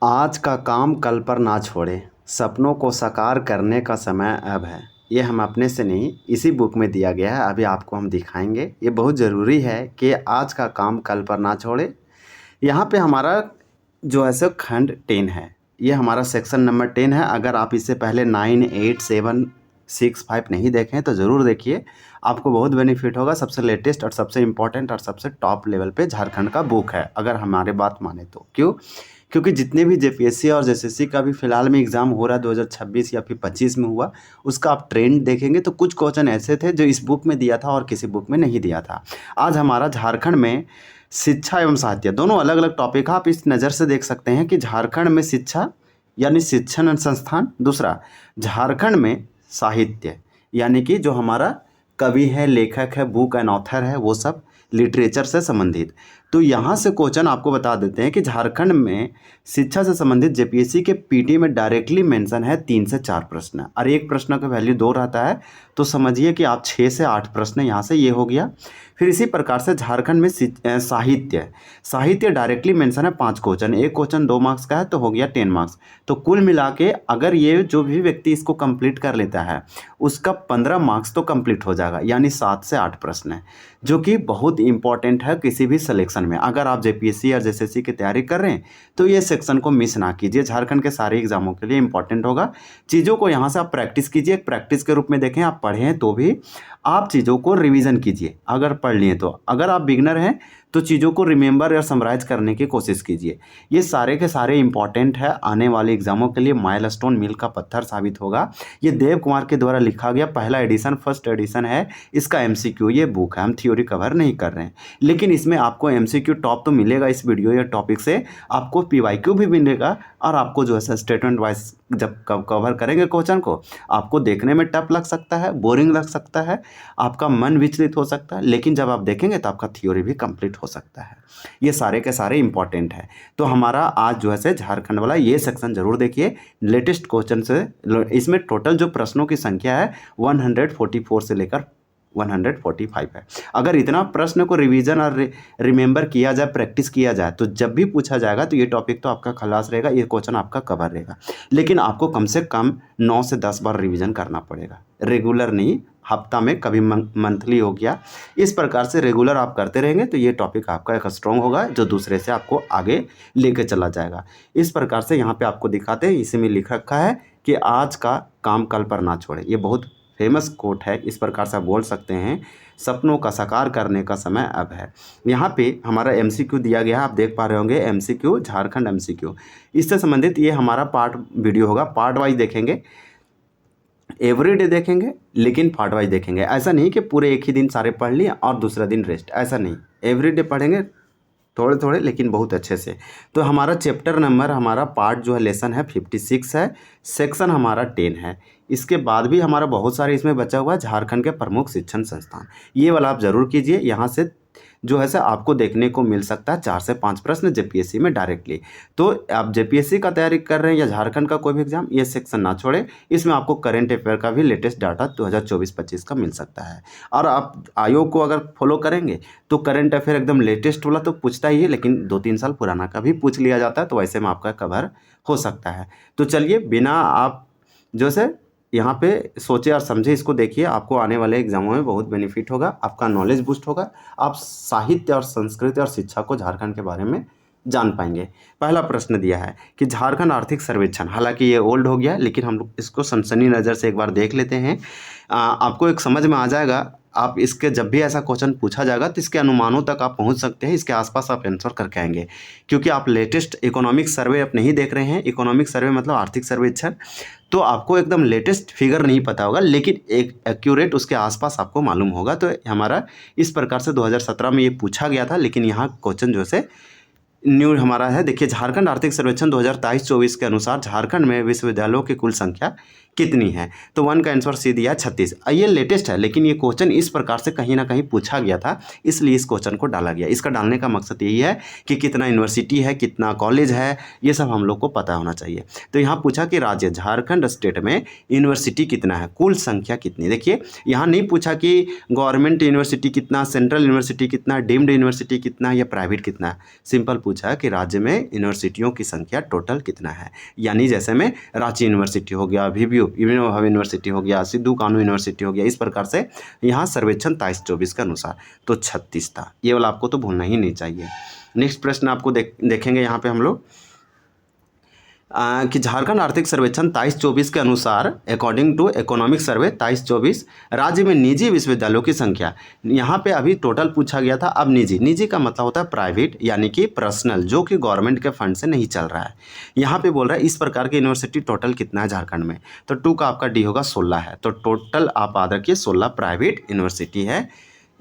आज का काम कल पर ना छोड़े, सपनों को साकार करने का समय अब है। ये हम अपने से नहीं, इसी बुक में दिया गया है। अभी आपको हम दिखाएंगे। ये बहुत ज़रूरी है कि आज का काम कल पर ना छोड़े। यहाँ पे हमारा जो है सो खंड 10 है। ये हमारा सेक्शन नंबर 10 है। अगर आप इससे पहले 9, 8, 7, 6, 5 नहीं देखें तो ज़रूर देखिए, आपको बहुत बेनिफिट होगा। सबसे लेटेस्ट और सबसे इम्पोर्टेंट और सबसे टॉप लेवल पे झारखंड का बुक है, अगर हमारे बात माने तो। क्यों? क्योंकि जितने भी जेपीएससी और जेएसएससी का भी फिलहाल में एग्ज़ाम हो रहा है 2026 या फिर 25 में हुआ, उसका आप ट्रेंड देखेंगे तो कुछ क्वेश्चन ऐसे थे जो इस बुक में दिया था और किसी बुक में नहीं दिया था। आज हमारा झारखंड में शिक्षा एवं साहित्य दोनों अलग अलग टॉपिक है। आप इस नज़र से देख सकते हैं कि झारखंड में शिक्षा यानी शिक्षण संस्थान, दूसरा झारखंड में साहित्य यानी कि जो हमारा कवि है, लेखक है, बुक एंड ऑथर है, वो सब लिटरेचर से संबंधित। तो यहाँ से क्वेश्चन आपको बता देते हैं कि झारखंड में शिक्षा से संबंधित जेपीएससी के पीटी में डायरेक्टली मेंशन है 3 से 4 प्रश्न, और एक प्रश्न का वैल्यू 2 रहता है। तो समझिए कि आप 6 से 8 प्रश्न यहाँ से ये हो गया। फिर इसी प्रकार से झारखंड में साहित्य साहित्य डायरेक्टली मेंशन है 5 क्वेश्चन, एक क्वेश्चन 2 मार्क्स का है तो हो गया 10 मार्क्स। तो कुल मिला के अगर ये जो भी व्यक्ति इसको कंप्लीट कर लेता है उसका 15 मार्क्स तो कंप्लीट हो जाएगा, यानी 7 से 8 प्रश्न है, जो कि बहुत इंपॉर्टेंट है किसी भी सिलेक्शन में। अगर आप जेपीएससी या जेएसएससी की तैयारी कर रहे हैं तो ये सेक्शन को मिस ना कीजिए, झारखंड के सारे एग्जामों के लिए इंपॉर्टेंट होगा। चीज़ों को यहाँ से आप प्रैक्टिस कीजिए, प्रैक्टिस के रूप में देखें। आप पढ़े हैं तो भी आप चीज़ों को रिवीजन कीजिए, अगर पढ़ लिए तो। अगर आप बिगनर हैं तो चीज़ों को रिमेंबर या समराइज करने की कोशिश कीजिए। ये सारे के सारे इंपॉर्टेंट है, आने वाले एग्जामों के लिए माइलस्टोन, मील का पत्थर साबित होगा। ये देव कुमार के द्वारा लिखा गया पहला एडिशन, फर्स्ट एडिशन है इसका एमसीक्यू। ये बुक है, हम थ्योरी कवर नहीं कर रहे हैं, लेकिन इसमें आपको एमसीक्यू टॉप तो मिलेगा। इस वीडियो या टॉपिक से आपको पीवाईक्यू भी मिलेगा, और आपको जो है स्टेटमेंट वाइज जब कवर करेंगे क्वेश्चन को, आपको देखने में टफ लग सकता है, बोरिंग लग सकता है, आपका मन विचलित हो सकता है, लेकिन जब आप देखेंगे तो आपका थ्योरी भी कंप्लीट हो सकता है। ये सारे के सारे इंपॉर्टेंट है। तो हमारा आज जो है से झारखंड वाला ये सेक्शन जरूर देखिए, लेटेस्ट क्वेश्चन से। इसमें टोटल जो प्रश्नों की संख्या है 144 से लेकर 145 है। अगर इतना प्रश्न को रिवीजन और रिमेंबर किया जाए, प्रैक्टिस किया जाए, तो जब भी पूछा जाएगा तो ये टॉपिक तो आपका खलास रहेगा, ये क्वेश्चन आपका कवर रहेगा। लेकिन आपको कम से कम 9 से 10 बार रिवीजन करना पड़ेगा, रेगुलर नहीं, हफ्ता में कभी मंथली हो गया। इस प्रकार से रेगुलर आप करते रहेंगे तो ये टॉपिक आपका एक स्ट्रॉन्ग होगा, जो दूसरे से आपको आगे लेके चला जाएगा। इस प्रकार से यहाँ पे आपको दिखाते हैं, इसी में लिख रखा है कि आज का काम कल पर ना छोड़े। ये बहुत फेमस कोट है, इस प्रकार से आप बोल सकते हैं, सपनों का साकार करने का समय अब है। यहाँ पे हमारा एमसीक्यू दिया गया है, आप देख पा रहे होंगे, एमसीक्यू, झारखंड एमसीक्यू। इससे संबंधित ये हमारा पार्ट वीडियो होगा, पार्ट वाइज देखेंगे, एवरीडे देखेंगे, लेकिन पार्ट वाइज देखेंगे। ऐसा नहीं कि पूरे एक ही दिन सारे पढ़ लिए और दूसरा दिन रेस्ट, ऐसा नहीं। एवरीडे पढ़ेंगे थोड़े थोड़े, लेकिन बहुत अच्छे से। तो हमारा चैप्टर नंबर, हमारा पार्ट जो है, लेसन है 56 है, सेक्शन हमारा 10 है। इसके बाद भी हमारा बहुत सारे इसमें बचा हुआ है, झारखंड के प्रमुख शिक्षण संस्थान, ये वाला आप ज़रूर कीजिए। यहाँ से जो है सर आपको देखने को मिल सकता है 4 से 5 प्रश्न जेपीएससी में डायरेक्टली। तो आप जेपीएससी का तैयारी कर रहे हैं या झारखंड का कोई भी एग्जाम, ये सेक्शन ना छोड़े। इसमें आपको करंट अफेयर का भी लेटेस्ट डाटा 2024-25 का मिल सकता है। और आप आयोग को अगर फॉलो करेंगे तो करंट अफेयर एकदम लेटेस्ट वाला तो पूछता ही है, लेकिन 2-3 साल पुराना का भी पूछ लिया जाता है, तो वैसे में आपका कवर हो सकता है। तो चलिए, बिना आप जो से यहाँ पे सोचे और समझे, इसको देखिए, आपको आने वाले एग्जामों में बहुत बेनिफिट होगा, आपका नॉलेज बूस्ट होगा, आप साहित्य और संस्कृति और शिक्षा को झारखंड के बारे में जान पाएंगे। पहला प्रश्न दिया है कि झारखंड आर्थिक सर्वेक्षण, हालांकि ये ओल्ड हो गया, लेकिन हम लोग इसको सनसनी नज़र से एक बार देख लेते हैं। आपको एक समझ में आ जाएगा। आप इसके जब भी ऐसा क्वेश्चन पूछा जाएगा तो इसके अनुमानों तक आप पहुंच सकते हैं, इसके आसपास आप आंसर करके आएंगे, क्योंकि आप लेटेस्ट इकोनॉमिक सर्वे आप नहीं देख रहे हैं। इकोनॉमिक सर्वे मतलब आर्थिक सर्वेक्षण, तो आपको एकदम लेटेस्ट फिगर नहीं पता होगा, लेकिन एक एक्यूरेट उसके आसपास आपको मालूम होगा। तो हमारा इस प्रकार से 2017 में ये पूछा गया था, लेकिन यहाँ क्वेश्चन जो से न्यू हमारा है। देखिए, झारखंड आर्थिक सर्वेक्षण 2023-24 के अनुसार झारखंड में विश्वविद्यालयों की कुल संख्या कितनी है, तो 1 का आंसर सी दिया 36। ये लेटेस्ट है, लेकिन ये क्वेश्चन इस प्रकार से कहीं ना कहीं पूछा गया था, इसलिए इस क्वेश्चन को डाला गया। इसका डालने का मकसद यही है कि कितना यूनिवर्सिटी है, कितना कॉलेज है, ये सब हम लोग को पता होना चाहिए। तो यहाँ पूछा कि राज्य झारखंड स्टेट में यूनिवर्सिटी कितना है, कुल संख्या कितनी। देखिए यहाँ नहीं पूछा कि गवर्नमेंट यूनिवर्सिटी कितना, सेंट्रल यूनिवर्सिटी कितना, डीम्ड यूनिवर्सिटी कितना या प्राइवेट कितना। सिंपल पूछा कि राज्य में यूनिवर्सिटियों की संख्या टोटल कितना है। यानी जैसे में रांची यूनिवर्सिटी हो गया, वीवीयू यूनिवर्सिटी हो गया, सिद्धू कानू यूनिवर्सिटी हो गया, इस प्रकार से यहाँ सर्वेक्षण 23-24 के अनुसार तो 36 था। ये वाला आपको तो भूलना ही नहीं चाहिए। नेक्स्ट प्रश्न आपको देखेंगे यहाँ पे हम लोग कि झारखंड आर्थिक सर्वेक्षण 23-24 के अनुसार अकॉर्डिंग टू इकोनॉमिक सर्वे 23-24 राज्य में निजी विश्वविद्यालयों की संख्या। यहाँ पे अभी टोटल पूछा गया था, अब निजी का मतलब होता है प्राइवेट, यानी कि पर्सनल, जो कि गवर्नमेंट के फंड से नहीं चल रहा है। यहाँ पे बोल रहा है इस प्रकार की यूनिवर्सिटी टोटल कितना है झारखंड में, तो 2 का आपका डी होगा 16 है। तो टोटल आप याद रखिए 16 प्राइवेट यूनिवर्सिटी है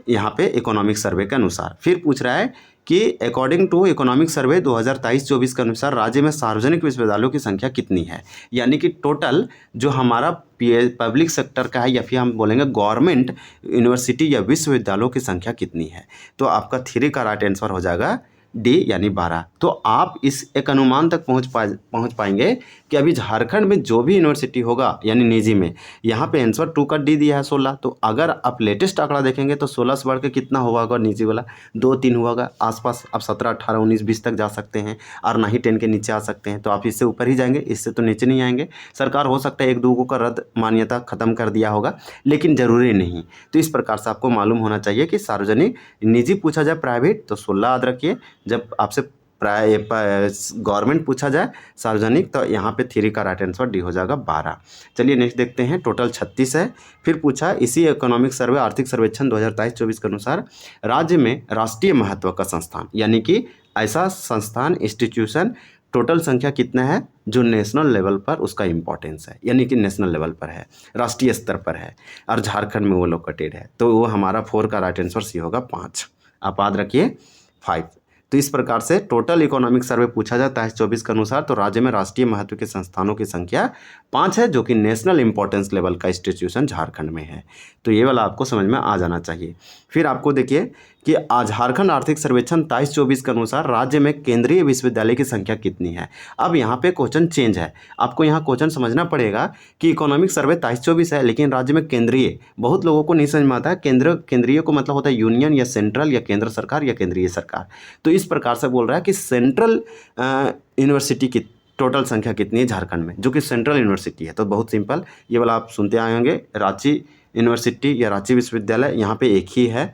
यहाँ पे इकोनॉमिक सर्वे के अनुसार। फिर पूछ रहा है कि अकॉर्डिंग टू इकोनॉमिक सर्वे 2023-24 के अनुसार राज्य में सार्वजनिक विश्वविद्यालयों की संख्या कितनी है। यानी कि टोटल जो हमारा पब्लिक सेक्टर का है या फिर हम बोलेंगे गवर्नमेंट यूनिवर्सिटी या विश्वविद्यालयों की संख्या कितनी है, तो आपका 3 का राइट आंसर हो जाएगा डी यानी 12। तो आप इस एक अनुमान तक पहुंच पाएंगे कि अभी झारखंड में जो भी यूनिवर्सिटी होगा यानी निजी में, यहाँ पे आंसर 2 का डी दिया है 16। तो अगर आप लेटेस्ट आंकड़ा देखेंगे तो 16 से बढ़ के कितना हुआ होगा निजी वाला, 2-3 हुआ होगा आसपास। आप 17, 18, 19, 20 तक जा सकते हैं और ना ही 10 के नीचे आ सकते हैं। तो आप इससे ऊपर ही जाएंगे, इससे तो नीचे नहीं आएंगे। सरकार हो सकता है 1-2 का रद्द मान्यता खत्म कर दिया होगा, लेकिन ज़रूरी नहीं। तो इस प्रकार से आपको मालूम होना चाहिए कि सार्वजनिक, निजी पूछा जाए प्राइवेट तो 16 याद रखिए, जब आपसे गवर्नमेंट पूछा जाए सार्वजनिक तो यहाँ पे 3 का राइट आंसर डी हो जाएगा 12। चलिए नेक्स्ट देखते हैं, टोटल 36 है। फिर पूछा इसी इकोनॉमिक सर्वे आर्थिक सर्वेक्षण 2023-24 के अनुसार राज्य में राष्ट्रीय महत्व का संस्थान, यानी कि ऐसा संस्थान इंस्टीट्यूशन टोटल संख्या कितना है जो नेशनल लेवल पर उसका इंपॉर्टेंस है, यानी कि नेशनल लेवल पर है, राष्ट्रीय स्तर पर है और झारखंड में वो लोकेटेड है। तो वो हमारा 4 का राइट आंसर सी होगा 5। आप याद रखिए 5। तो इस प्रकार से टोटल इकोनॉमिक सर्वे पूछा जाता है 24 के अनुसार, तो राज्य में राष्ट्रीय महत्व के संस्थानों की संख्या 5 है, जो कि नेशनल इंपॉर्टेंस लेवल का इंस्टीट्यूशन झारखंड में है। तो ये वाला आपको समझ में आ जाना चाहिए। फिर आपको देखिए कि झारखंड आर्थिक सर्वेक्षण 23-24 के अनुसार राज्य में केंद्रीय विश्वविद्यालय की संख्या कितनी है। अब यहाँ पे क्वेश्चन चेंज है, आपको यहाँ क्वेश्चन समझना पड़ेगा कि इकोनॉमिक सर्वे 23-24 है, लेकिन राज्य में केंद्रीय, बहुत लोगों को नहीं समझ में आता है। केंद्रीय को मतलब होता है यूनियन या सेंट्रल या केंद्र सरकार या केंद्रीय सरकार। तो इस प्रकार से बोल रहा है कि सेंट्रल यूनिवर्सिटी की टोटल संख्या कितनी है झारखंड में, जो कि सेंट्रल यूनिवर्सिटी है। तो बहुत सिंपल, ये वाला आप सुनते आए होंगे, रांची यूनिवर्सिटी या रांची विश्वविद्यालय यहाँ पे एक ही है,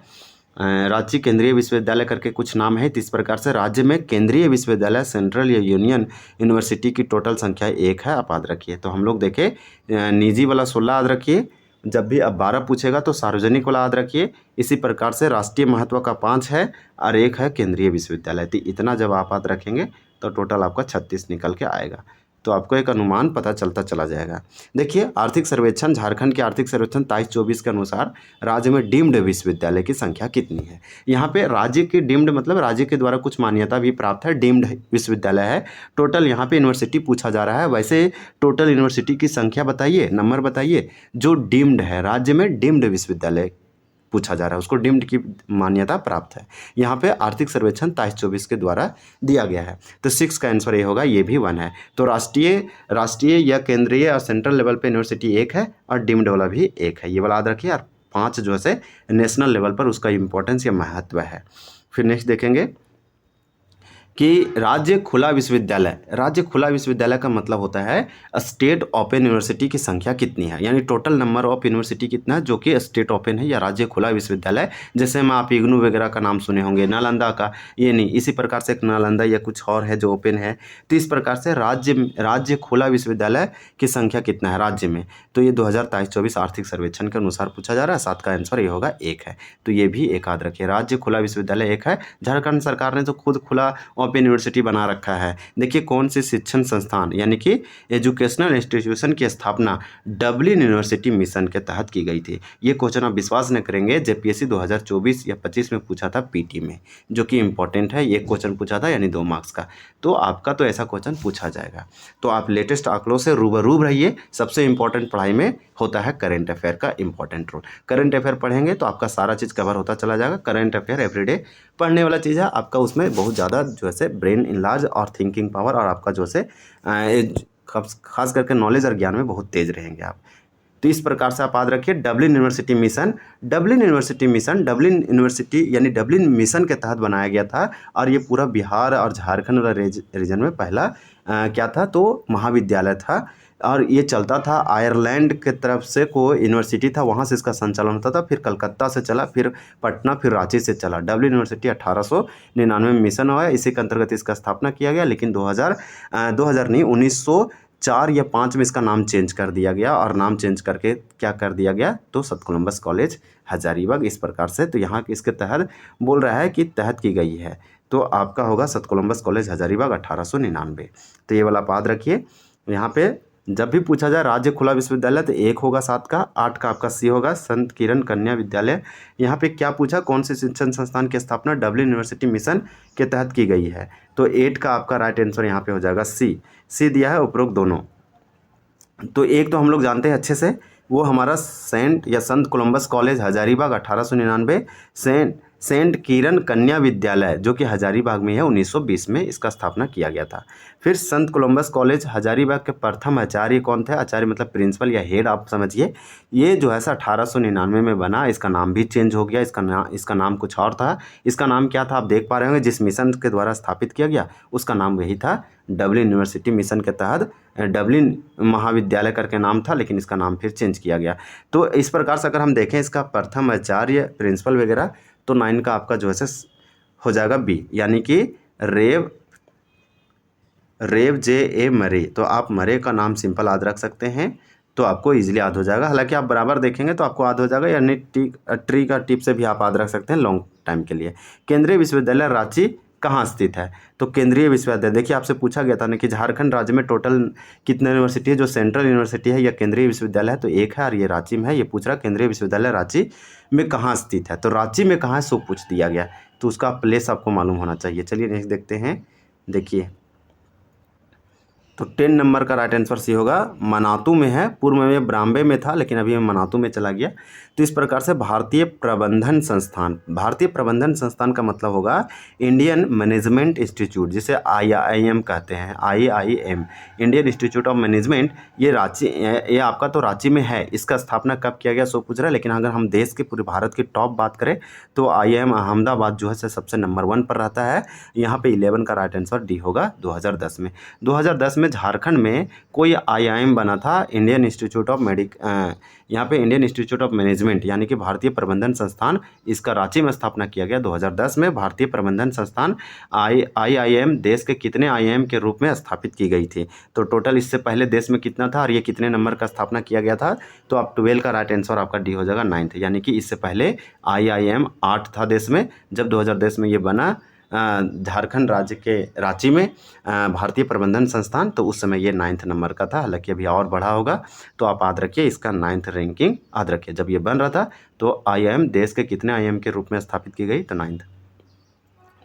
रांची केंद्रीय विश्वविद्यालय करके कुछ नाम है। इस प्रकार से राज्य में केंद्रीय विश्वविद्यालय सेंट्रल या यूनियन यूनिवर्सिटी की टोटल संख्या 1 है, आप याद रखिए। तो हम लोग देखें निजी वाला 16 याद रखिए, जब भी अब 12 पूछेगा तो सार्वजनिक वाला याद रखिए। इसी प्रकार से राष्ट्रीय महत्व का 5 है और 1 है केंद्रीय विश्वविद्यालय। तो इतना जब आप याद रखेंगे तो टोटल आपका 36 निकल के आएगा। तो आपको एक अनुमान पता चलता चला जाएगा। देखिए आर्थिक सर्वेक्षण, झारखंड के आर्थिक सर्वेक्षण 23-24 के अनुसार राज्य में डीम्ड विश्वविद्यालय की संख्या कितनी है। यहाँ पे राज्य की डीम्ड मतलब राज्य के द्वारा कुछ मान्यता भी प्राप्त है, डीम्ड विश्वविद्यालय है। टोटल यहाँ पे यूनिवर्सिटी पूछा जा रहा है, वैसे टोटल यूनिवर्सिटी की संख्या बताइए, नंबर बताइए जो डीम्ड है, राज्य में डीम्ड विश्वविद्यालय पूछा जा रहा है, उसको डीम्ड की मान्यता प्राप्त है। यहाँ पे आर्थिक सर्वेक्षण 23-24 के द्वारा दिया गया है। तो 6 का आंसर ये होगा, ये भी 1 है। तो राष्ट्रीय या केंद्रीय और सेंट्रल लेवल पे यूनिवर्सिटी 1 है और डीम्ड वाला भी 1 है, ये वाला याद रखिए। और 5 जो है नेशनल लेवल पर उसका इंपॉर्टेंस या महत्व है। फिर नेक्स्ट देखेंगे कि राज्य खुला विश्वविद्यालय का मतलब होता है स्टेट ओपन यूनिवर्सिटी की संख्या कितनी है, यानी टोटल नंबर ऑफ यूनिवर्सिटी कितना है जो कि स्टेट ओपन है या राज्य खुला विश्वविद्यालय। जैसे में आप इग्नू वगैरह का नाम सुने होंगे, नालंदा का, ये नहीं, इसी प्रकार से एक नालंदा या कुछ और है जो ओपन है। तो इस प्रकार से राज्य खुला विश्वविद्यालय की संख्या कितना है राज्य में, तो ये 2023-24 आर्थिक सर्वेक्षण के अनुसार पूछा जा रहा है। 7 का आंसर ये होगा 1 है। तो ये भी एक याद रखिए, राज्य खुला विश्वविद्यालय 1 है। झारखंड सरकार ने तो खुद खुला ओपन यूनिवर्सिटी बना रखा है। देखिए कौन से शिक्षण संस्थान यानी कि एजुकेशनल इंस्टीट्यूशन की स्थापना डबलिन यूनिवर्सिटी मिशन के तहत की गई थी। ये क्वेश्चन आप विश्वास न करेंगे, जेपीएससी 2024 या 25 में पूछा था पीटी में, जो कि इंपॉर्टेंट है। ये क्वेश्चन पूछा था यानी 2 मार्क्स का, तो आपका तो ऐसा क्वेश्चन पूछा जाएगा। तो आप लेटेस्ट आंकड़ों से रूबरू रहिए। सबसे इंपॉर्टेंट पढ़ाई में होता है करंट अफेयर का इंपॉर्टेंट रोल। करंट अफेयर पढ़ेंगे तो आपका सारा चीज़ कवर होता चला जाएगा। करंट अफेयर एवरीडे पढ़ने वाला चीज़ है। आपका उसमें बहुत ज़्यादा जो है ब्रेन इनलार्ज और थिंकिंग पावर और आपका जो है खास करके नॉलेज और ज्ञान में बहुत तेज रहेंगे आप। तो इस प्रकार से आप याद रखिए Dublin university mission. Dublin university mission Dublin university यानी डबलिन मिशन के तहत बनाया गया था और ये पूरा बिहार और झारखंड वाला रीजन में पहला क्या था तो महाविद्यालय था। और ये चलता था आयरलैंड के तरफ से कोई यूनिवर्सिटी था, वहाँ से इसका संचालन होता था। फिर कलकत्ता से चला, फिर पटना, फिर रांची से चला। डबलिन यूनिवर्सिटी 1899 में मिशन हुआ है, इसी के अंतर्गत इसका स्थापना किया गया। लेकिन 2000 नहीं 1904 या 5 में इसका नाम चेंज कर दिया गया और नाम चेंज करके क्या कर दिया गया तो सत कोलंबस कॉलेज हजारीबाग इस प्रकार से। तो यहाँ इसके तहत बोल रहा है कि तहत की गई है, तो आपका होगा सत कोलंबस कॉलेज हजारीबाग 1899। तो ये वाला आप याद रखिए। यहाँ पे जब भी पूछा जाए राज्य खुला विश्वविद्यालय तो 1 होगा 7 का, 8 का आपका सी होगा संत किरण कन्या विद्यालय। यहाँ पे क्या पूछा कौन से शिक्षण संस्थान की स्थापना डबलिन यूनिवर्सिटी मिशन के तहत की गई है, तो 8 का आपका राइट आंसर यहाँ पे हो जाएगा सी दिया है उपरोक्त दोनों। तो एक तो हम लोग जानते हैं अच्छे से, वो हमारा सेंट या संत कोलंबस कॉलेज हजारीबाग 1899, सेंट किरण कन्या विद्यालय जो कि हजारीबाग में है 1920 में इसका स्थापना किया गया था। फिर संत कोलंबस कॉलेज हजारीबाग के प्रथम आचार्य कौन थे, आचार्य मतलब प्रिंसिपल या हेड आप समझिए। ये जो है 1899 में बना, इसका नाम भी चेंज हो गया। इसका नाम कुछ और था। इसका नाम क्या था आप देख पा रहे होंगे, जिस मिशन के द्वारा स्थापित किया गया उसका नाम वही था। डबलिन यूनिवर्सिटी मिशन के तहत डबलिन महाविद्यालय करके नाम था, लेकिन इसका नाम फिर चेंज किया गया। तो इस प्रकार से अगर हम देखें इसका प्रथम आचार्य प्रिंसिपल वगैरह, तो 9 का आपका जो है हो जाएगा बी, यानी कि रेव जे ए मरे। तो आप मरे का नाम सिंपल याद रख सकते हैं, तो आपको इजीली याद हो जाएगा। हालांकि आप बराबर देखेंगे तो आपको याद हो जाएगा, यानी ट्री का टिप से भी आप याद रख सकते हैं लॉन्ग टाइम के लिए। केंद्रीय विश्वविद्यालय रांची कहाँ स्थित है, तो केंद्रीय विश्वविद्यालय देखिए आपसे पूछा गया था ना कि झारखंड राज्य में टोटल कितने यूनिवर्सिटी है, जो सेंट्रल यूनिवर्सिटी है या केंद्रीय विश्वविद्यालय है, तो 1 है और ये रांची में है। ये पूछ रहा केंद्रीय विश्वविद्यालय रांची में कहाँ स्थित है, तो रांची में कहाँ है सो पूछ दिया गया, तो उसका प्लेस आपको मालूम होना चाहिए। चलिए नेक्स्ट देखते हैं। देखिए तो 10 नंबर का राइट आंसर सी होगा, मनातू में है। पूर्व में ब्राम्बे में था लेकिन अभी मनातू में चला गया। तो इस प्रकार से भारतीय प्रबंधन संस्थान, भारतीय प्रबंधन संस्थान का मतलब होगा इंडियन मैनेजमेंट इंस्टीट्यूट, जिसे IIM कहते हैं। IIM Indian institute of management, ये रांची, ये आपका तो रांची में है। इसका स्थापना कब किया गया सो पूछ रहा है, लेकिन अगर हम देश के पूरे भारत की टॉप बात करें तो IIM अहमदाबाद जो है सबसे नंबर 1 पर रहता है। यहाँ पे 11 का राइट आंसर डी होगा 2010 में। 2010 में झारखंड में कोई IIM बना था, इंडियन इंस्टीट्यूट ऑफ यहाँ पे इंडियन इंस्टीट्यूट ऑफ मैनेजमेंट यानी कि भारतीय प्रबंधन संस्थान, इसका रांची में स्थापना किया गया 2010 में। भारतीय प्रबंधन संस्थान IIM देश के कितने IIM के रूप में स्थापित की गई थी, तो टोटल इससे पहले देश में कितना था और ये कितने नंबर का स्थापना किया गया था, तो आप 12 का राइट आंसर आपका डी हो जाएगा 9th, यानी कि इससे पहले IIM 8 था देश में। जब 2010 में ये बना झारखंड राज्य के रांची में भारतीय प्रबंधन संस्थान, तो उस समय ये 9th नंबर का था। हालांकि अभी और बढ़ा होगा, तो आप याद रखिए इसका 9th रैंकिंग याद रखिए। जब ये बन रहा था तो IIM देश के कितने IIM के रूप में स्थापित की गई, तो 9th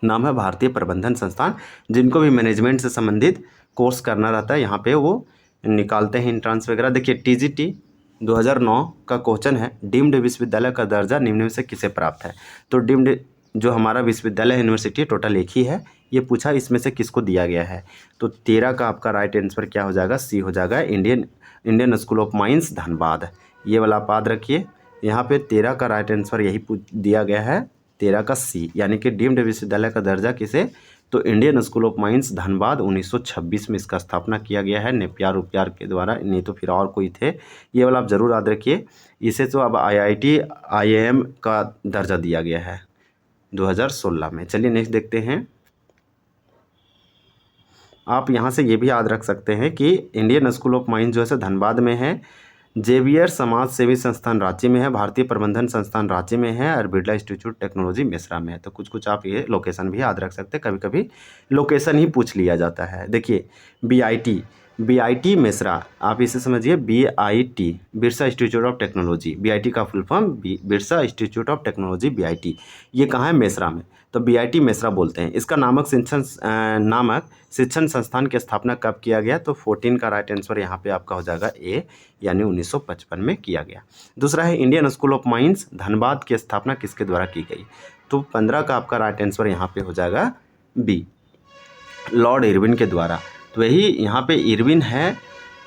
नाम है भारतीय प्रबंधन संस्थान। जिनको भी मैनेजमेंट से संबंधित कोर्स करना रहता है यहाँ पे वो निकालते हैं एंट्रेंस वगैरह। देखिए TGT 2009 का क्वेश्चन है, डीम्ड विश्वविद्यालय का दर्जा निम्न में से किसे प्राप्त है, तो डीम्ड जो हमारा विश्वविद्यालय यूनिवर्सिटी टोटल 1 ही है, ये पूछा इसमें से किसको दिया गया है, तो 13 का आपका राइट आंसर क्या हो जाएगा, सी हो जाएगा, Indian school of mines Dhanbad. ये वाला आप याद रखिए। यहाँ पे 13 का राइट आंसर यही दिया गया है, 13 का सी, यानी कि डीम्ड विश्वविद्यालय का दर्जा किसे, तो Indian school of mines Dhanbad 1926 में इसका स्थापना किया गया है नेपियर उपयार के द्वारा, नहीं तो फिर और कोई थे। ये वाला आप ज़रूर याद रखिए। इसे तो अब IIT IIM का दर्जा दिया गया है 2016 में। चलिए नेक्स्ट देखते हैं। आप यहाँ से ये भी याद रख सकते हैं कि इंडियन स्कूल ऑफ माइंस जो है धनबाद में है, जेवियर समाज सेवी संस्थान रांची में है, भारतीय प्रबंधन संस्थान रांची में है और बिरला इंस्टीट्यूट टेक्नोलॉजी मेसरा में है। तो कुछ कुछ आप ये लोकेशन भी याद रख सकते हैं, कभी कभी लोकेशन ही पूछ लिया जाता है। देखिए बीआईटी मेसरा, आप इसे समझिए BIT, Birsa institute of technology. BIT का full form Birsa institute of technology BIT, ये कहाँ है? मेसरा में। तो बीआईटी मेसरा बोलते हैं। इसका नामक शिक्षण संस्थान की स्थापना कब किया गया? तो 14 का राइट आंसर यहाँ पे आपका हो जाएगा ए, यानी 1955 में किया गया। दूसरा है Indian school of mines Dhanbad की स्थापना किसके द्वारा की गई? तो 15 का आपका राइट आंसर यहाँ पे हो जाएगा बी, लॉर्ड इरविन के द्वारा। तो यही यहाँ पे इरविन है,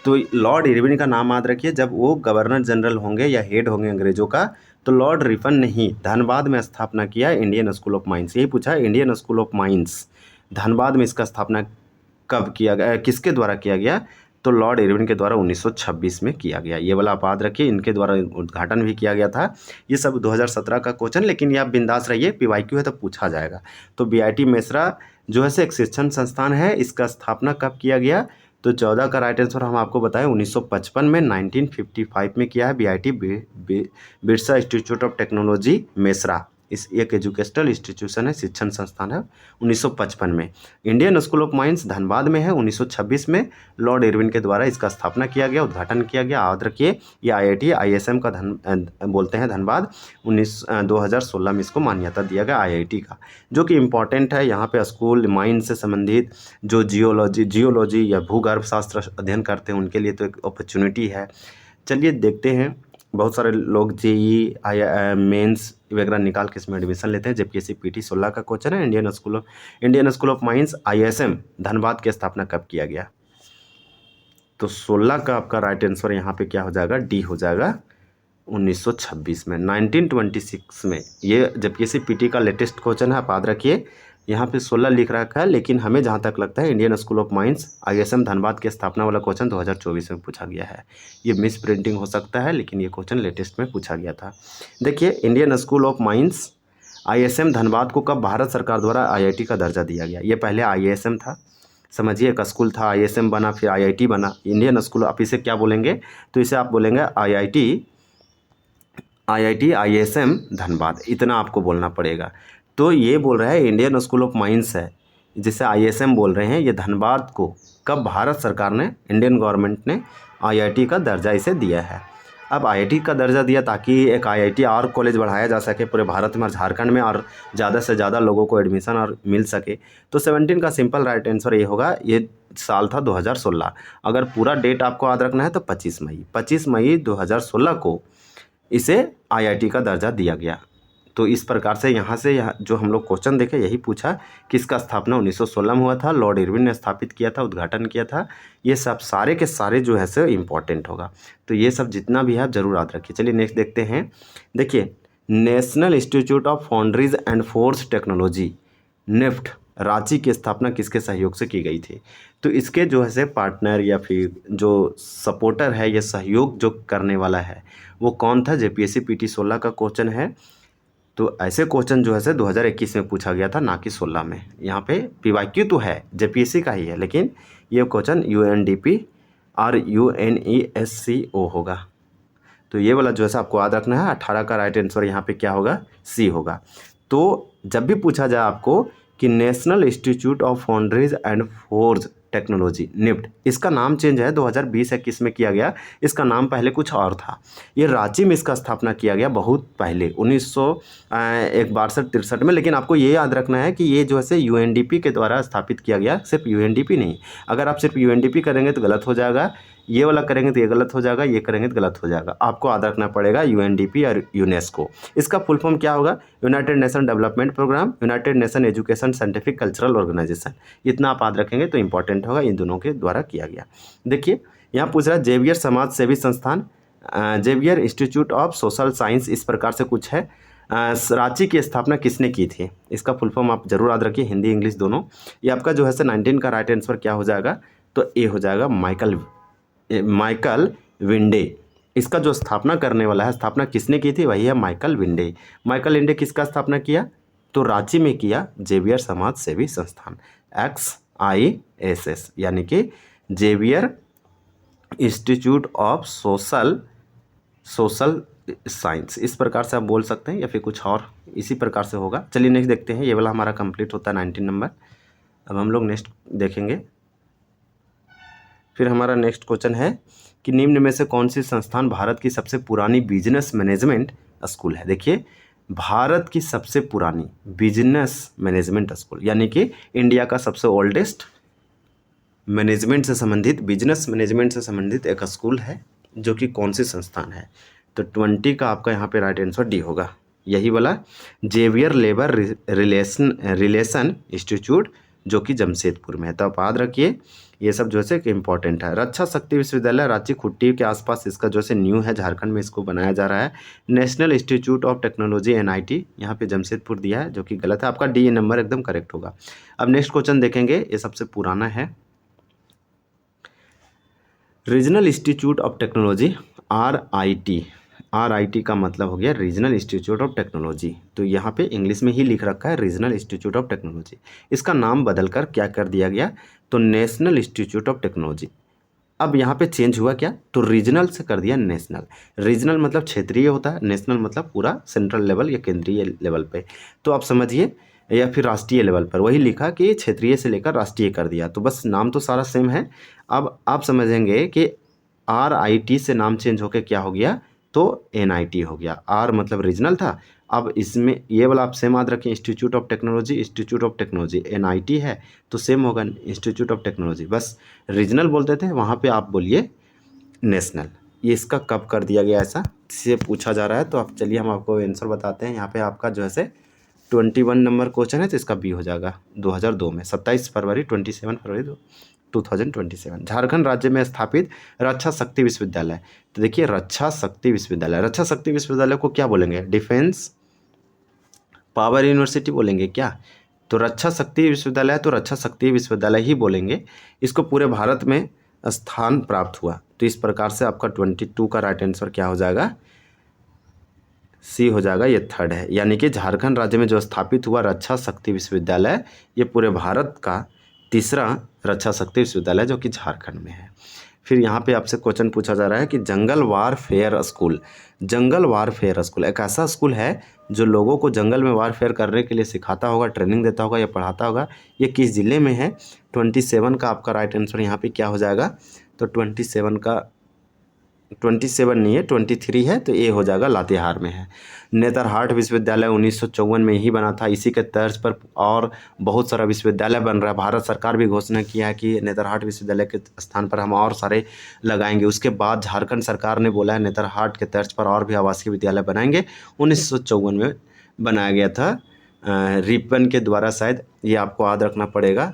तो लॉर्ड इरविन का नाम याद रखिए। जब वो गवर्नर जनरल होंगे या हेड होंगे अंग्रेजों का, तो लॉर्ड रिपन ने ही धनबाद में स्थापना किया इंडियन स्कूल ऑफ माइंस। यही पूछा है, Indian school of mines Dhanbad में इसका स्थापना कब किया गया, किसके द्वारा किया गया? तो लॉर्ड इरविन के द्वारा 1926 में किया गया। ये वाला आप याद रखिए, इनके द्वारा उद्घाटन भी किया गया था। ये सब 2017 का क्वेश्चन, लेकिन ये आप बिंदास रहिए, पीवाईक्यू है तो पूछा जाएगा। तो बीआईटी मेसरा जो है से एक शिक्षण संस्थान है, इसका स्थापना कब किया गया? तो 14 का राइट आंसर हम आपको बताएं 1955 में, 1955 में किया है BIT Birsa institute of technology Mesra. इस एक एजुकेशनल इंस्टीट्यूशन है, शिक्षण संस्थान है, 1955 में। Indian school of mines Dhanbad में है, 1926 में लॉर्ड इरविन के द्वारा इसका स्थापना किया गया, उद्घाटन किया गया। याद रखिए, ये आईआईटी आईएसएम का बोलते हैं धनबाद। 2016 में इसको मान्यता दिया गया आईआईटी का, जो कि इम्पॉर्टेंट है। यहाँ पे स्कूल माइंस से संबंधित जो जियोलॉजी या भूगर्भ शास्त्र अध्ययन करते हैं उनके लिए तो एक अपॉर्चुनिटी है। चलिए देखते हैं, बहुत सारे लोग जेई मेंस वगैरह निकाल के इसमें एडमिशन लेते हैं, जबकि इसी पीटी 16 का क्वेश्चन है। Indian school of mines ISM Dhanbad की स्थापना कब किया गया? तो 16 का आपका राइट आंसर यहाँ पे क्या हो जाएगा? डी हो जाएगा, 1926 में, 1926 में। ये जबकि इसी पीटी का लेटेस्ट क्वेश्चन है, आप याद रखिए। यहाँ पे 16 लिख रखा है, लेकिन हमें जहाँ तक लगता है Indian school of mines ISM Dhanbad की स्थापना वाला क्वेश्चन 2024 में पूछा गया है। ये मिस प्रिंटिंग हो सकता है, लेकिन ये क्वेश्चन लेटेस्ट में पूछा गया था। देखिए, Indian school of mines ISM Dhanbad को कब भारत सरकार द्वारा आईआईटी का दर्जा दिया गया? ये पहले आईएसएम था, समझिए, एक स्कूल था, आईएसएम बना, फिर आईआईटी बना। इंडियन स्कूल, आप इसे क्या बोलेंगे? तो इसे आप बोलेंगे आईआईटी आईएसएम धनबाद, इतना आपको बोलना पड़ेगा। तो ये बोल रहा है इंडियन स्कूल ऑफ माइंस है, जिसे आईएसएम बोल रहे हैं, ये धनबाद को कब भारत सरकार ने, इंडियन गवर्नमेंट ने आईआईटी का दर्जा इसे दिया है। अब आईआईटी का दर्जा दिया ताकि एक आईआईटी और कॉलेज बढ़ाया जा सके पूरे भारत में और झारखंड में, और ज़्यादा से ज़्यादा लोगों को एडमिशन और मिल सके। तो 17 का सिंपल राइट आंसर ये होगा। ये साल था 2016। अगर पूरा डेट आपको याद रखना है तो 25 मई 2016 को इसे आईआईटी का दर्जा दिया गया। तो इस प्रकार से यहाँ जो हम लोग क्वेश्चन देखे, यही पूछा कि इसका स्थापना 1916 में हुआ था, लॉर्ड इरविन ने स्थापित किया था, उद्घाटन किया था। ये सब सारे के सारे जो है से इम्पॉर्टेंट होगा। तो ये सब जितना भी है आप जरूर याद रखिए। चलिए नेक्स्ट देखते हैं। देखिए, national institute of foundries and force technology NEFT Ranchi की स्थापना किसके सहयोग से की गई थी? तो इसके जो है से पार्टनर या फिर जो सपोर्टर है, ये सहयोग जो करने वाला है, वो कौन था? जेपीएससी पीटी 16 का क्वेश्चन है। तो ऐसे क्वेश्चन जो है से 2021 में पूछा गया था, ना कि 16 में। यहाँ पे पीवाईक्यू तो है, जेपीएससी का ही है, लेकिन ये क्वेश्चन यूएनडीपी और यूएनईएससीओ होगा। तो ये वाला जो है आपको याद रखना है। 18 का राइट आंसर यहाँ पे क्या होगा? सी होगा। तो जब भी पूछा जाए आपको कि national institute of foundries and forge technology NIFT, इसका नाम चेंज है, 2020-21 में किया गया। इसका नाम पहले कुछ और था। ये रांची में इसका स्थापना किया गया बहुत पहले, 1962-63 में। लेकिन आपको ये याद रखना है कि ये जो है यूएनडीपी के द्वारा स्थापित किया गया। सिर्फ यूएनडीपी नहीं, अगर आप सिर्फ यूएनडीपी करेंगे तो गलत हो जाएगा, ये वाला करेंगे तो ये गलत हो जाएगा, ये करेंगे तो गलत हो जाएगा। आपको याद रखना पड़ेगा यूएनडीपी और यूनेस्को। इसका फुल फॉर्म क्या होगा? United nation development programme, united nation education scientific cultural organisation. इतना आप याद रखेंगे तो इंपॉर्टेंट होगा, इन दोनों के द्वारा किया गया। देखिए, यहाँ पूछ रहा है जेवियर समाज सेवी संस्थान, Xavier institute of social science, इस प्रकार से कुछ है। रांची की स्थापना किसने की थी? इसका फुल फॉर्म आप जरूर याद रखिए, हिंदी इंग्लिश दोनों। ये आपका जो है 19 का राइट आंसर क्या हो जाएगा? तो ए हो जाएगा, माइकल विंडे। इसका जो स्थापना करने वाला है, स्थापना किसने की थी? वही है माइकल विंडे। माइकल विंडे किसका स्थापना किया? तो रांची में किया, जेवियर समाज सेवी संस्थान, XISS, यानी कि Xavier institute of social social science, इस प्रकार से आप बोल सकते हैं या फिर कुछ और इसी प्रकार से होगा। चलिए नेक्स्ट देखते हैं। ये वाला हमारा कंप्लीट होता है 19 नंबर। अब हम लोग नेक्स्ट देखेंगे। फिर हमारा नेक्स्ट क्वेश्चन है कि निम्न में से कौन सी संस्थान भारत की सबसे पुरानी बिजनेस मैनेजमेंट स्कूल है। देखिए, भारत की सबसे पुरानी बिजनेस मैनेजमेंट स्कूल यानी कि इंडिया का सबसे ओल्डेस्ट मैनेजमेंट से संबंधित, बिजनेस मैनेजमेंट से संबंधित एक स्कूल है, जो कि कौन सी संस्थान है। तो 20 का आपका यहाँ पे राइट आंसर डी होगा, यही वाला जेवियर लेबर रिलेशन इंस्टीट्यूट, जो कि जमशेदपुर में है। तो आप याद रखिए, ये सब जो है कि इम्पॉर्टेंट है। रक्षा शक्ति विश्वविद्यालय रांची खुट्टी के आसपास इसका जो है न्यू है, झारखंड में इसको बनाया जा रहा है। National institute of technology NIT यहाँ पे जमशेदपुर दिया है, जो कि गलत है। आपका डी नंबर एकदम करेक्ट होगा। अब नेक्स्ट क्वेश्चन देखेंगे, ये सबसे पुराना है। Regional institute of technology RIT का मतलब हो गया रीजनल इंस्टीट्यूट ऑफ टेक्नोलॉजी। तो यहाँ पे इंग्लिश में ही लिख रखा है रीजनल इंस्टीट्यूट ऑफ टेक्नोलॉजी। इसका नाम बदलकर क्या कर दिया गया, तो नेशनल इंस्टीट्यूट ऑफ टेक्नोलॉजी। अब यहाँ पे चेंज हुआ क्या, तो रीजनल से कर दिया नेशनल। रीजनल मतलब क्षेत्रीय होता है, नेशनल मतलब पूरा सेंट्रल लेवल या केंद्रीय लेवल पे। तो आप समझिए, या फिर राष्ट्रीय लेवल पर, वही लिखा कि क्षेत्रीय से लेकर राष्ट्रीय कर दिया। तो बस नाम तो सारा सेम है। अब आप समझेंगे कि RIT से नाम चेंज होकर क्या हो गया, तो NIT हो गया। R मतलब रीजनल था, अब इसमें ये वाला आप सेम याद रखें, इंस्टीट्यूट ऑफ टेक्नोलॉजी NIT है, तो सेम होगा इंस्टीट्यूट ऑफ टेक्नोलॉजी। बस रीजनल बोलते थे, वहाँ पे आप बोलिए नेशनल। ये इसका कब कर दिया गया, ऐसा से पूछा जा रहा है। तो आप चलिए हम आपको आंसर बताते हैं। यहाँ पे आपका जो है 21 नंबर क्वेश्चन है, तो इसका बी हो जाएगा 2002 में, 27 फरवरी 2027 झारखंड राज्य में स्थापित रक्षा शक्ति विश्वविद्यालय। तो देखिए, रक्षा शक्ति विश्वविद्यालय को क्या बोलेंगे, डिफेंस पावर यूनिवर्सिटी बोलेंगे क्या। तो रक्षा शक्ति विश्वविद्यालय, तो रक्षा शक्ति विश्वविद्यालय ही बोलेंगे। इसको पूरे भारत में स्थान प्राप्त हुआ। तो इस प्रकार से आपका 22 का राइट आंसर क्या हो जाएगा, सी हो जाएगा, ये थर्ड है। यानी कि झारखंड राज्य में जो स्थापित हुआ रक्षा शक्ति विश्वविद्यालय, ये पूरे भारत का तीसरा रक्षा शक्ति विश्वविद्यालय जो कि झारखंड में है। फिर यहाँ पे आपसे क्वेश्चन पूछा जा रहा है कि जंगल वारफेयर स्कूल एक ऐसा स्कूल है जो लोगों को जंगल में वारफेयर करने के लिए सिखाता होगा, ट्रेनिंग देता होगा या पढ़ाता होगा। ये किस ज़िले में है, 27 का आपका राइट आंसर यहाँ पे क्या हो जाएगा, तो 27 नहीं है, 23 है, तो ये हो जाएगा लातेहार में है। नेतरहाट विश्वविद्यालय 1954 में ही बना था। इसी के तर्ज पर और बहुत सारा विश्वविद्यालय बन रहा है। भारत सरकार भी घोषणा किया है कि नेतरहाट विश्वविद्यालय के स्थान पर हम और सारे लगाएंगे। उसके बाद झारखंड सरकार ने बोला है नेतरहाट के तर्ज पर और भी आवासीय विद्यालय बनाएंगे। 1954 में बनाया गया था रिपन के द्वारा, शायद ये आपको याद रखना पड़ेगा।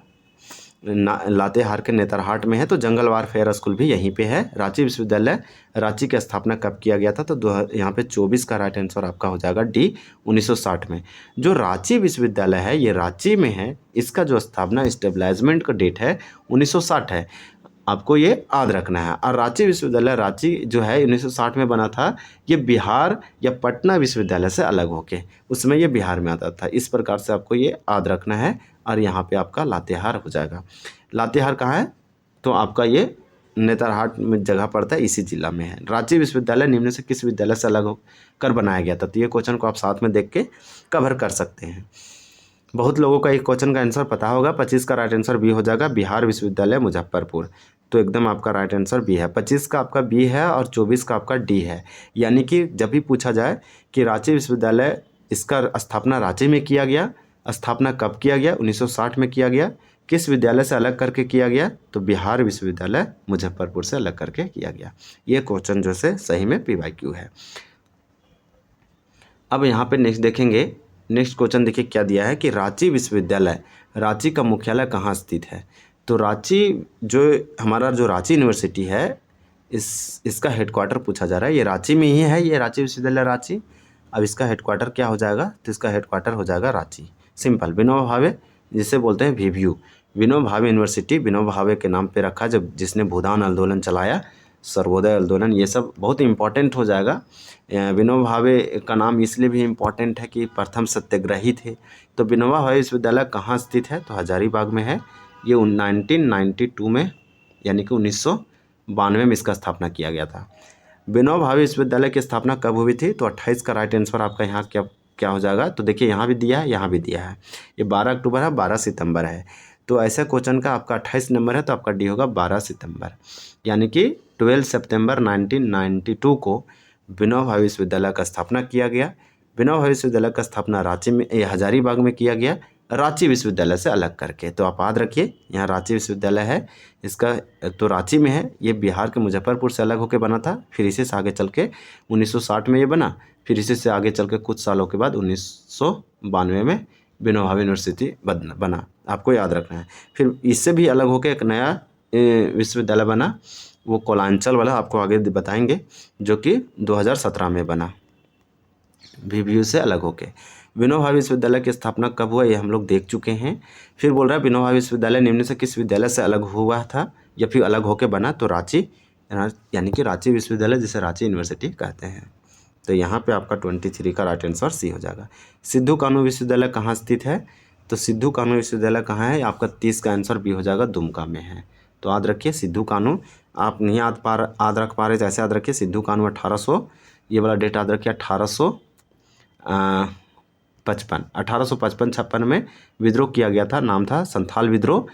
लातेहार के नेतरहाट में है। तो जंगल वारफेयर स्कूल भी यहीं पे है। रांची विश्वविद्यालय, रांची की स्थापना कब किया गया था, तो यहाँ पे 24 का राइट आंसर आपका हो जाएगा डी, 1960 में। जो रांची विश्वविद्यालय है ये रांची में है। इसका जो स्थापना स्टेबलाइजमेंट का डेट है 1960 है, आपको ये याद रखना है। और रांची विश्वविद्यालय, रांची जो है 1960 में बना था, ये बिहार या पटना विश्वविद्यालय से अलग होके, उसमें ये बिहार में आता था। इस प्रकार से आपको ये याद रखना है। और यहाँ पे आपका लातेहार हो जाएगा। लातेहार कहाँ है, तो आपका ये नेतरहाट में जगह पड़ता है, इसी जिला में है। रांची विश्वविद्यालय निम्न से किस विद्यालय से अलग होकर बनाया गया था, तो ये क्वेश्चन को आप साथ में देख के कवर कर सकते हैं। बहुत लोगों का एक क्वेश्चन का आंसर पता होगा। 25 का राइट आंसर बी हो जाएगा, बिहार विश्वविद्यालय मुजफ्फरपुर। तो एकदम आपका राइट आंसर बी है। 25 का आपका बी है और 24 का आपका डी है। यानी कि जब भी पूछा जाए कि रांची विश्वविद्यालय, इसका स्थापना रांची में किया गया, स्थापना कब किया गया, 1960 में किया गया, किस विद्यालय से अलग करके किया गया, तो बिहार विश्वविद्यालय मुजफ्फरपुर से अलग करके किया गया। ये क्वेश्चन जो है सही में PYQ है। अब यहाँ पे नेक्स्ट देखेंगे। नेक्स्ट क्वेश्चन देखिए क्या दिया है कि रांची विश्वविद्यालय, रांची का मुख्यालय कहाँ स्थित है। तो रांची जो हमारा जो रांची यूनिवर्सिटी है, इसका हेडक्वार्टर पूछा जा रहा है। ये रांची में ही है, ये रांची विश्वविद्यालय रांची। अब इसका हेडक्वार्टर क्या हो जाएगा, तो इसका हेडक्वार्टर हो जाएगा रांची। सिंपल, विनोबा भावे जिसे बोलते हैं VVU, विनोबा भावे यूनिवर्सिटी विनोबा भावे के नाम पे रखा, जब जिसने भूदान आंदोलन चलाया, सर्वोदय आंदोलन, ये सब बहुत इंपॉर्टेंट हो जाएगा। विनोबा भावे का नाम इसलिए भी इम्पॉर्टेंट है कि प्रथम सत्याग्रही थे। तो विनोबा भावे विश्वविद्यालय कहाँ स्थित है, तो हजारीबाग में है। ये 1992 में यानी कि 1992 में इसका स्थापना किया गया था। विनोबा भावे विश्वविद्यालय की स्थापना कब हुई थी? तो 28 का राइट आंसर आपका यहाँ क्या क्या हो जाएगा? तो देखिए यहाँ भी दिया है, यहाँ भी दिया है। ये 12 अक्टूबर है, 12 सितंबर है। तो ऐसा क्वेश्चन का आपका 28 नंबर है, तो आपका डी होगा 12 सितंबर। यानी कि 12 सितंबर 1992 को विनोबा भावे विश्वविद्यालय का स्थापना किया गया। विनोबा भावे विश्वविद्यालय का स्थापना रांची में हजारीबाग में किया गया, रांची विश्वविद्यालय से अलग करके। तो आप याद रखिए यहाँ रांची विश्वविद्यालय है, इसका तो रांची में है। ये बिहार के मुजफ्फरपुर से अलग होकर बना था, फिर इसी से आगे चल के 1960 में ये बना, फिर इसी से आगे चल के कुछ सालों के बाद 1992 में विनोबा भावे यूनिवर्सिटी बना। आपको याद रखना है। फिर इससे भी अलग होकर एक नया विश्वविद्यालय बना, वो कोलांचल वाला आपको आगे बताएंगे, जो कि 2017 में बना, VVU से अलग होके। विनोबा भावे विश्वविद्यालय की स्थापना कब हुआ, ये हम लोग देख चुके हैं। फिर बोल रहा है विनोबा भावे विश्वविद्यालय निम्न से किस विद्यालय से अलग हुआ था या फिर अलग होके बना? तो रांची, यानी कि रांची विश्वविद्यालय, जिसे रांची यूनिवर्सिटी कहते हैं। तो यहाँ पे आपका 23 का राइट आंसर सी हो जाएगा। सिद्धू कानू विश्वविद्यालय कहाँ स्थित है? तो सिद्धू कानू विश्वविद्यालय कहाँ है? आपका 30 का आंसर बी हो जाएगा, दुमका में है। तो याद रखिए सिद्धू कानू, आप नहीं याद रख पा रहे तो ऐसे याद रखिए सिद्धू कानू 1800, ये वाला डेट याद रखिए 1855 में विद्रोह किया गया था। नाम था संथाल विद्रोह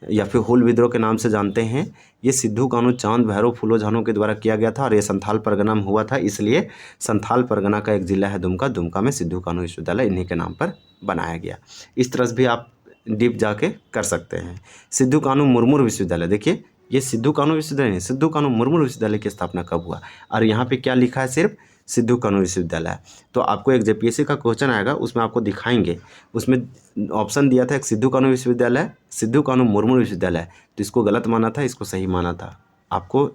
या फिर हुल विद्रोह के नाम से जानते हैं। ये सिद्धू कानू चांद भैरव फूलो झानो के द्वारा किया गया था और ये संथाल परगना में हुआ था, इसलिए संथाल परगना का एक ज़िला है दुमका। दुमका में सिद्धू कानू विश्वविद्यालय इन्हीं के नाम पर बनाया गया। इस तरह से भी आप डीप जाके कर सकते हैं। सिद्धू कानू मुर्मू विश्वविद्यालय, देखिए ये सिद्धू कानू विश्वविद्यालय नहीं, सिद्धू कानू मुर्मू विश्वविद्यालय की स्थापना कब हुआ? और यहाँ पे क्या लिखा है? सिर्फ सिद्धू कानू विश्वविद्यालय। तो आपको एक JPSC का क्वेश्चन आएगा, उसमें आपको दिखाएंगे, उसमें ऑप्शन दिया था एक सिद्धू कानू विश्वविद्यालय, सिद्धू कानू मुर्मू विश्वविद्यालय। तो इसको गलत माना था, इसको सही माना था। आपको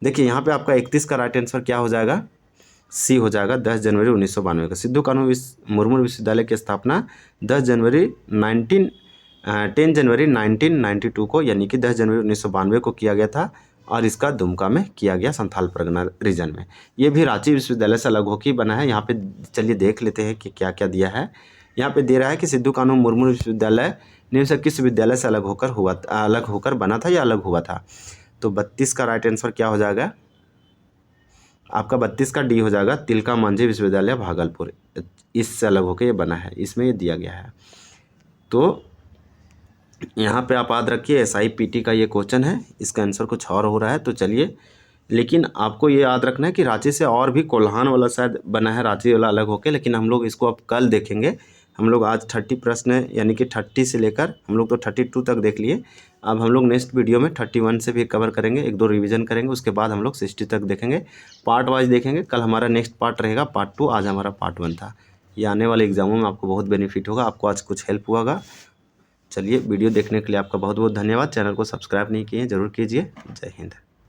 देखिए यहाँ पे आपका 31 का राइट आंसर क्या हो जाएगा? सी हो जाएगा, 10 जनवरी 1992 का। सिद्धू कानू मुर्मू विश्वविद्यालय की स्थापना 10 जनवरी 1992 को, यानी कि 10 जनवरी 1992 को किया गया था और इसका दुमका में किया गया, संथाल परगना रीजन में। ये भी रांची विश्वविद्यालय से अलग होकर बना है। यहाँ पे चलिए देख लेते हैं कि क्या क्या दिया है। यहाँ पे दे रहा है कि सिद्धू कानू मुर्मू विश्वविद्यालय निम्न से किस विद्यालय से अलग होकर बना था या अलग हुआ था? तो 32 का राइट आंसर क्या हो जाएगा? आपका 32 का डी हो जाएगा, तिलका मांझी विश्वविद्यालय भागलपुर, इससे अलग होकर ये बना है, इसमें ये दिया गया है। तो यहाँ पे आप याद रखिए SIPT का ये क्वेश्चन है, इसका आंसर कुछ और हो रहा है। तो चलिए, लेकिन आपको ये याद रखना है कि रांची से और भी कोल्हान वाला शायद बना है, रांची वाला अलग होके, लेकिन हम लोग इसको अब कल देखेंगे। हम लोग आज 30 प्रश्न यानी कि 30 से लेकर हम लोग तो 32 तक देख लिए। अब हम लोग नेक्स्ट वीडियो में 31 से भी कवर करेंगे, 1-2 रिवीजन करेंगे, उसके बाद हम लोग 60 तक देखेंगे। पार्ट वाइज देखेंगे। कल हमारा नेक्स्ट पार्ट रहेगा पार्ट 2, आज हमारा पार्ट 1 था। ये आने वाले एग्जामों में आपको बहुत बेनिफिट होगा। आपको आज कुछ हेल्प हुआ होगा। चलिए, वीडियो देखने के लिए आपका बहुत बहुत धन्यवाद। चैनल को सब्सक्राइब नहीं किए ज़रूर कीजिए। जय हिंद।